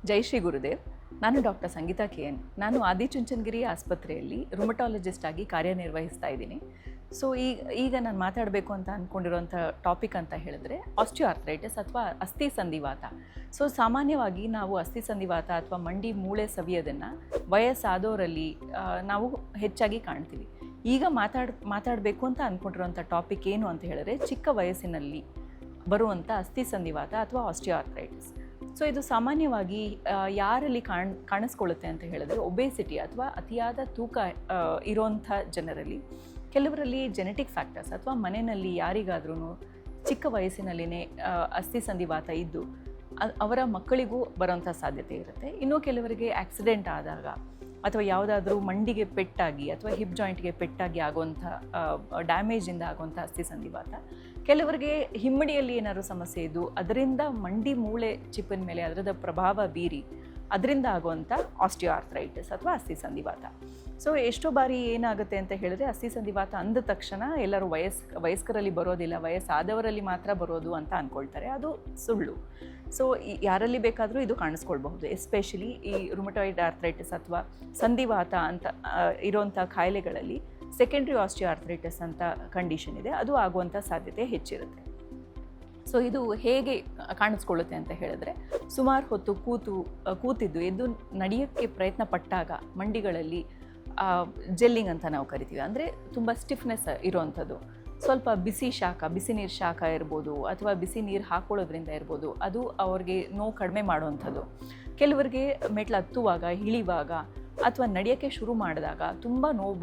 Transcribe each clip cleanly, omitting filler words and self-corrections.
ಜೈ ಶ್ರೀ ಗುರುದೇವ್. ನಾನು doctor Sangeetha KN. ನಾನು ಆದಿಚುಂಚನಗಿರಿ ಆಸ್ಪತ್ರೆಯಲ್ಲಿ ರುಮಟಾಲಜಿಸ್ಟ್ ಆಗಿ ಕಾರ್ಯನಿರ್ವಹಿಸ್ತಾ ಇದ್ದೀನಿ. ಸೊ ಈಗ ನಾನು ಮಾತಾಡಬೇಕು ಅಂತ ಅಂದ್ಕೊಂಡಿರೋಂಥ ಟಾಪಿಕ್ ಅಂತ ಹೇಳಿದ್ರೆ ಆಸ್ಟಿಯೋಆರ್ಥ್ರೈಟಿಸ್ ಅಥವಾ ಅಸ್ಥಿ ಸಂಧಿವಾತ. ಸೊ ಸಾಮಾನ್ಯವಾಗಿ ನಾವು ಅಸ್ಥಿ ಸಂಧಿವಾತ ಅಥವಾ ಮಂಡಿ ಮೂಳೆ ಸವಿಯೋದನ್ನು ವಯಸ್ಸಾದವರಲ್ಲಿ ನಾವು ಹೆಚ್ಚಾಗಿ ಕಾಣ್ತೀವಿ. ಈಗ ಮಾತಾಡಬೇಕು ಅಂತ ಅಂದ್ಕೊಂಡಿರೋಂಥ ಟಾಪಿಕ್ ಏನು ಅಂತ ಹೇಳಿದ್ರೆ ಚಿಕ್ಕ ವಯಸ್ಸಿನಲ್ಲಿ ಬರುವಂಥ ಅಸ್ಥಿ ಸಂಧಿವಾತ ಅಥವಾ ಆಸ್ಟಿಯೋಆರ್ಥ್ರೈಟಿಸ್. ಸೊ ಇದು ಸಾಮಾನ್ಯವಾಗಿ ಯಾರಲ್ಲಿ ಕಾಣಿಸ್ಕೊಳ್ಳುತ್ತೆ ಅಂತ ಹೇಳಿದ್ರೆ ಒಬೇಸಿಟಿ ಅಥವಾ ಅತಿಯಾದ ತೂಕ ಇರೋಂಥ ಜನರಲ್ಲಿ, ಕೆಲವರಲ್ಲಿ ಜೆನೆಟಿಕ್ ಫ್ಯಾಕ್ಟರ್ಸ್ ಅಥವಾ ಮನೆಯಲ್ಲಿ ಯಾರಿಗಾದ್ರೂ ಚಿಕ್ಕ ವಯಸ್ಸಿನಲ್ಲಿನೇ ಅಸ್ಥಿ ಸಂಧಿವಾತ ಇದ್ದು ಅವರ ಮಕ್ಕಳಿಗೂ ಬರೋಂಥ ಸಾಧ್ಯತೆ ಇರುತ್ತೆ. ಇನ್ನೂ ಕೆಲವರಿಗೆ ಆಕ್ಸಿಡೆಂಟ್ ಆದಾಗ ಅಥವಾ ಯಾವುದಾದ್ರೂ ಮಂಡಿಗೆ ಪೆಟ್ಟಾಗಿ ಅಥವಾ ಹಿಪ್ ಜಾಯಿಂಟ್ಗೆ ಪೆಟ್ಟಾಗಿ ಆಗುವಂಥ ಡ್ಯಾಮೇಜಿಂದ ಆಗುವಂಥ ಅಸ್ಥಿ ಸಂಧಿವಾತ. ಕೆಲವರಿಗೆ ಹಿಮ್ಮಡಿಯಲ್ಲಿ ಏನಾದರೂ ಸಮಸ್ಯೆ ಇದ್ದು ಅದರಿಂದ ಮಂಡಿ ಮೂಳೆ ಚಿಪ್ಪಿನ ಮೇಲೆ ಅದರದ ಪ್ರಭಾವ ಬೀರಿ ಅದರಿಂದ ಆಗುವಂಥ ಆಸ್ಟಿಯೋಆರ್ಥ್ರೈಟಿಸ್ ಅಥವಾ ಅಸ್ಥಿ ಸಂಧಿವಾತ. ಸೊ ಎಷ್ಟೋ ಬಾರಿ ಏನಾಗುತ್ತೆ ಅಂತ ಹೇಳಿದ್ರೆ ಅಸ್ಥಿ ಸಂಧಿವಾತ ಅಂದ ತಕ್ಷಣ ಎಲ್ಲರೂ ವಯಸ್ಕರಲ್ಲಿ ಬರೋದಿಲ್ಲ, ವಯಸ್ಸಾದವರಲ್ಲಿ ಮಾತ್ರ ಬರೋದು ಅಂತ ಅಂದ್ಕೊಳ್ತಾರೆ. ಅದು ಸುಳ್ಳು. ಸೊ ಯಾರಲ್ಲಿ ಬೇಕಾದರೂ ಇದು ಕಾಣಿಸ್ಕೊಳ್ಬಹುದು. ಎಸ್ಪೆಷಲಿ ಈ ರುಮಟಾಯ್ಡ್ ಆರ್ಥ್ರೈಟಿಸ್ ಅಥವಾ ಸಂಧಿವಾತ ಅಂತ ಇರೋಂಥ ಕಾಯಿಲೆಗಳಲ್ಲಿ ಸೆಕೆಂಡ್ರಿ ಆಸ್ಟಿಯೋಆರ್ಥ್ರೈಟಿಸ್ ಅಂತ ಕಂಡೀಷನ್ ಇದೆ, ಅದು ಆಗುವಂಥ ಸಾಧ್ಯತೆ ಹೆಚ್ಚಿರುತ್ತೆ. ಸೊ ಇದು ಹೇಗೆ ಕಾಣಿಸ್ಕೊಳ್ಳುತ್ತೆ ಅಂತ ಹೇಳಿದ್ರೆ ಸುಮಾರು ಹೊತ್ತು ಕೂತಿದ್ದು ಎದ್ದು ನಡೆಯೋಕ್ಕೆ ಪ್ರಯತ್ನ ಪಟ್ಟಾಗ ಮಂಡಿಗಳಲ್ಲಿ ಜೆಲ್ಲಿಂಗ್ ಅಂತ ನಾವು ಕರಿತೀವಿ, ಅಂದರೆ ತುಂಬ ಸ್ಟಿಫ್ನೆಸ್ ಇರೋವಂಥದ್ದು. ಸ್ವಲ್ಪ ಬಿಸಿ ನೀರು ಶಾಖ ಇರ್ಬೋದು ಅಥವಾ ಬಿಸಿ ನೀರು ಹಾಕೊಳ್ಳೋದ್ರಿಂದ ಇರ್ಬೋದು, ಅದು ಅವ್ರಿಗೆ ನೋವು ಕಡಿಮೆ ಮಾಡುವಂಥದ್ದು. ಕೆಲವರಿಗೆ ಮೆಟ್ಲು ಹತ್ತುವಾಗ, ಇಳಿವಾಗ ಅಥವಾ ನಡೆಯೋಕ್ಕೆ ಶುರು ಮಾಡಿದಾಗ ತುಂಬ ನೋವು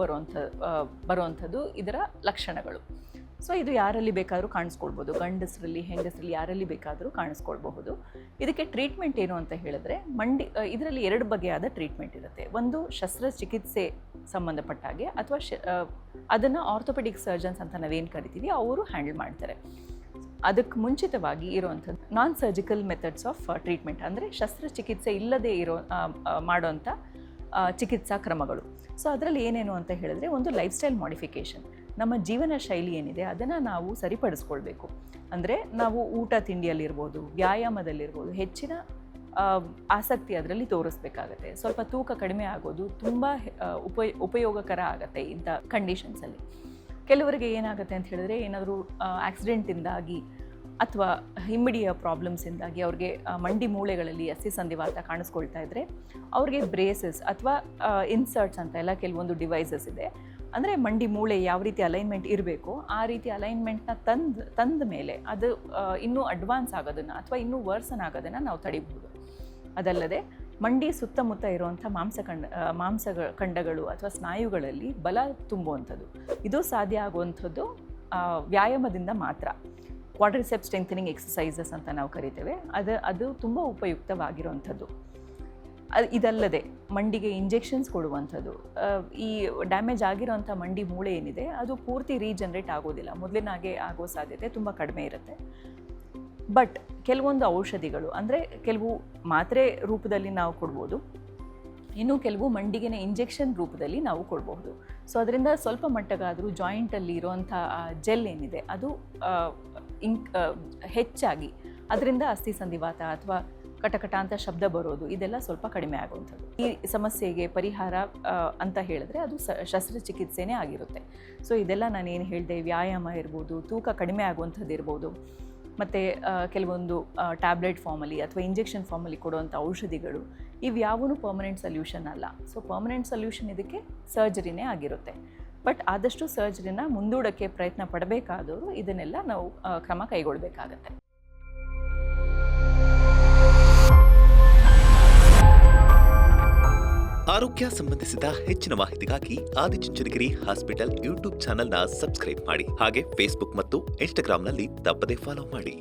ಬರುವಂಥದ್ದು ಇದರ ಲಕ್ಷಣಗಳು. ಸೊ ಇದು ಯಾರಲ್ಲಿ ಬೇಕಾದರೂ ಕಾಣಿಸ್ಕೊಳ್ಬೋದು, ಗಂಡಸರಲ್ಲಿ ಹೆಂಗಸರಲ್ಲಿ ಯಾರಲ್ಲಿ ಬೇಕಾದರೂ ಕಾಣಿಸ್ಕೊಳ್ಬಹುದು. ಇದಕ್ಕೆ ಟ್ರೀಟ್ಮೆಂಟ್ ಏನು ಅಂತ ಹೇಳಿದ್ರೆ ಇದರಲ್ಲಿ ಎರಡು ಬಗೆಯಾದ ಟ್ರೀಟ್ಮೆಂಟ್ ಇರುತ್ತೆ. ಒಂದು ಶಸ್ತ್ರಚಿಕಿತ್ಸೆ ಸಂಬಂಧಪಟ್ಟ ಹಾಗೆ ಅಥವಾ ಅದನ್ನು ಆರ್ಥೋಪೆಡಿಕ್ ಸರ್ಜನ್ಸ್ ಅಂತ ನಾವೇನು ಕರಿತೀವಿ ಅವರು ಹ್ಯಾಂಡಲ್ ಮಾಡ್ತಾರೆ. ಅದಕ್ಕೆ ಮುಂಚಿತವಾಗಿ ಇರುವಂಥದ್ದು ನಾನ್ ಸರ್ಜಿಕಲ್ ಮೆಥಡ್ಸ್ ಆಫ್ ಟ್ರೀಟ್ಮೆಂಟ್, ಅಂದರೆ ಶಸ್ತ್ರಚಿಕಿತ್ಸೆ ಇಲ್ಲದೆ ಮಾಡೋವಂಥ ಚಿಕಿತ್ಸಾ ಕ್ರಮಗಳು. ಸೊ ಅದರಲ್ಲಿ ಏನೇನು ಅಂತ ಹೇಳಿದ್ರೆ ಒಂದು ಲೈಫ್ ಸ್ಟೈಲ್ ಮಾಡಿಫಿಕೇಷನ್, ನಮ್ಮ ಜೀವನ ಶೈಲಿ ಏನಿದೆ ಅದನ್ನು ನಾವು ಸರಿಪಡಿಸ್ಕೊಳ್ಬೇಕು. ಅಂದರೆ ನಾವು ಊಟ ತಿಂಡಿಯಲ್ಲಿರ್ಬೋದು, ವ್ಯಾಯಾಮದಲ್ಲಿರ್ಬೋದು ಹೆಚ್ಚಿನ ಆಸಕ್ತಿ ಅದರಲ್ಲಿ ತೋರಿಸ್ಬೇಕಾಗತ್ತೆ. ಸ್ವಲ್ಪ ತೂಕ ಕಡಿಮೆ ಆಗೋದು ತುಂಬ ಉಪಯೋಗಕರ ಆಗುತ್ತೆ ಇಂಥ ಕಂಡೀಷನ್ಸಲ್ಲಿ. ಕೆಲವರಿಗೆ ಏನಾಗುತ್ತೆ ಅಂತ ಹೇಳಿದ್ರೆ ಏನಾದರೂ ಆಕ್ಸಿಡೆಂಟಿಂದಾಗಿ ಅಥವಾ ಹಿಮ್ಮಡಿಯ ಪ್ರಾಬ್ಲಮ್ಸಿಂದಾಗಿ ಅವ್ರಿಗೆ ಮಂಡಿ ಮೂಳೆಗಳಲ್ಲಿ ಅಸ್ಥಿ ಸಂಧಿವಾತ ಕಾಣಿಸ್ಕೊಳ್ತಾ ಇದ್ದರೆ ಅವ್ರಿಗೆ ಬ್ರೇಸಸ್ ಅಥವಾ ಇನ್ಸರ್ಟ್ಸ್ ಅಂತ ಎಲ್ಲ ಕೆಲವೊಂದು ಡಿವೈಸಸ್ ಇದೆ. ಅಂದರೆ ಮಂಡಿ ಮೂಳೆ ಯಾವ ರೀತಿ ಅಲೈನ್ಮೆಂಟ್ ಇರಬೇಕು ಆ ರೀತಿ ಅಲೈನ್ಮೆಂಟ್ನ ತಂದ ಮೇಲೆ ಅದು ಇನ್ನೂ ಅಡ್ವಾನ್ಸ್ ಆಗೋದನ್ನು ಅಥವಾ ಇನ್ನೂ ವರ್ಸನ್ ಆಗೋದನ್ನು ನಾವು ತಡಿಬಹುದು. ಅದಲ್ಲದೆ ಮಂಡಿ ಸುತ್ತಮುತ್ತ ಇರುವಂಥ ಮಾಂಸಖಂಡಗಳು ಅಥವಾ ಸ್ನಾಯುಗಳಲ್ಲಿ ಬಲ ತುಂಬುವಂಥದ್ದು, ಇದು ಸಾಧ್ಯ ಆಗುವಂಥದ್ದು ವ್ಯಾಯಾಮದಿಂದ ಮಾತ್ರ. ಕ್ವಾಡ್ರಿಸೆಪ್ಸ್ ಸ್ಟ್ರೆಂಥನಿಂಗ್ ಎಕ್ಸಸೈಸಸ್ ಅಂತ ನಾವು ಕರಿತೇವೆ, ಅದು ತುಂಬ ಉಪಯುಕ್ತವಾಗಿರುವಂಥದ್ದು. ಇದಲ್ಲದೆ ಮಂಡಿಗೆ ಇಂಜೆಕ್ಷನ್ಸ್ ಕೊಡುವಂಥದ್ದು. ಈ ಡ್ಯಾಮೇಜ್ ಆಗಿರೋಂಥ ಮಂಡಿ ಮೂಳೆ ಏನಿದೆ ಅದು ಪೂರ್ತಿ ರೀಜನ್ರೇಟ್ ಆಗೋದಿಲ್ಲ, ಮೊದಲಿನಾಗೆ ಆಗೋ ಸಾಧ್ಯತೆ ತುಂಬ ಕಡಿಮೆ ಇರುತ್ತೆ. ಬಟ್ ಕೆಲವೊಂದು ಔಷಧಿಗಳು, ಅಂದರೆ ಕೆಲವು ಮಾತ್ರೆ ರೂಪದಲ್ಲಿ ನಾವು ಕೊಡ್ಬೋದು, ಇನ್ನು ಕೆಲವು ಮಂಡಿಗೆನೆ ಇಂಜೆಕ್ಷನ್ ರೂಪದಲ್ಲಿ ನಾವು ಕೊಡಬಹುದು. ಸೊ ಅದರಿಂದ ಸ್ವಲ್ಪ ಮಟ್ಟಗಾದರೂ ಜಾಯಿಂಟಲ್ಲಿ ಇರುವಂಥ ಜೆಲ್ ಏನಿದೆ ಅದು ಹೆಚ್ಚಾಗಿ ಅದರಿಂದ ಅಸ್ಥಿ ಸಂಧಿವಾತ ಅಥವಾ ಕಟಕಟ ಅಂತ ಶಬ್ದ ಬರೋದು ಇದೆಲ್ಲ ಸ್ವಲ್ಪ ಕಡಿಮೆ ಆಗುವಂಥದ್ದು. ಈ ಸಮಸ್ಯೆಗೆ ಪರಿಹಾರ ಅಂತ ಹೇಳಿದ್ರೆ ಅದು ಶಸ್ತ್ರಚಿಕಿತ್ಸೆನೇ ಆಗಿರುತ್ತೆ. ಸೊ ಇದೆಲ್ಲ ನಾನೇನು ಹೇಳಿದೆ, ವ್ಯಾಯಾಮ ಇರ್ಬೋದು, ತೂಕ ಕಡಿಮೆ ಆಗುವಂಥದ್ದು ಇರ್ಬೋದು, ಮತ್ತು ಕೆಲವೊಂದು ಟ್ಯಾಬ್ಲೆಟ್ ಫಾರ್ಮಲ್ಲಿ ಅಥವಾ ಇಂಜೆಕ್ಷನ್ ಫಾರ್ಮಲ್ಲಿ ಕೊಡುವಂಥ ಔಷಧಿಗಳು, ಇವ್ಯಾವೂ ಪರ್ಮನೆಂಟ್ ಸೊಲ್ಯೂಷನ್ ಅಲ್ಲ. ಸೊ ಪರ್ಮನೆಂಟ್ ಸೊಲ್ಯೂಷನ್ ಇದಕ್ಕೆ ಸರ್ಜರಿನೇ ಆಗಿರುತ್ತೆ. ಬಟ್ ಆದಷ್ಟು ಸರ್ಜರಿನ ಮುಂದೂಡೋಕ್ಕೆ ಪ್ರಯತ್ನ ಪಡಬೇಕಾದವರು ಇದನ್ನೆಲ್ಲ ನಾವು ಕ್ರಮ ಕೈಗೊಳ್ಳಬೇಕಾಗತ್ತೆ. ಆರೋಗ್ಯ ಸಂಬಂಧಿಸಿದ ಹೆಚ್ಚಿನ ಮಾಹಿತಿಗಾಗಿ ಆದಿಚುಂಚನಗಿರಿ ಹಾಸ್ಪಿಟಲ್ ಯೂಟ್ಯೂಬ್ ಚಾನೆಲ್ನ ಸಬ್ಸ್ಕ್ರೈಬ್ ಮಾಡಿ. ಹಾಗೆ ಫೇಸ್ಬುಕ್ ಮತ್ತು ಇನ್ಸ್ಟಾಗ್ರಾಂನಲ್ಲಿ ತಪ್ಪದೇ ಫಾಲೋ ಮಾಡಿ.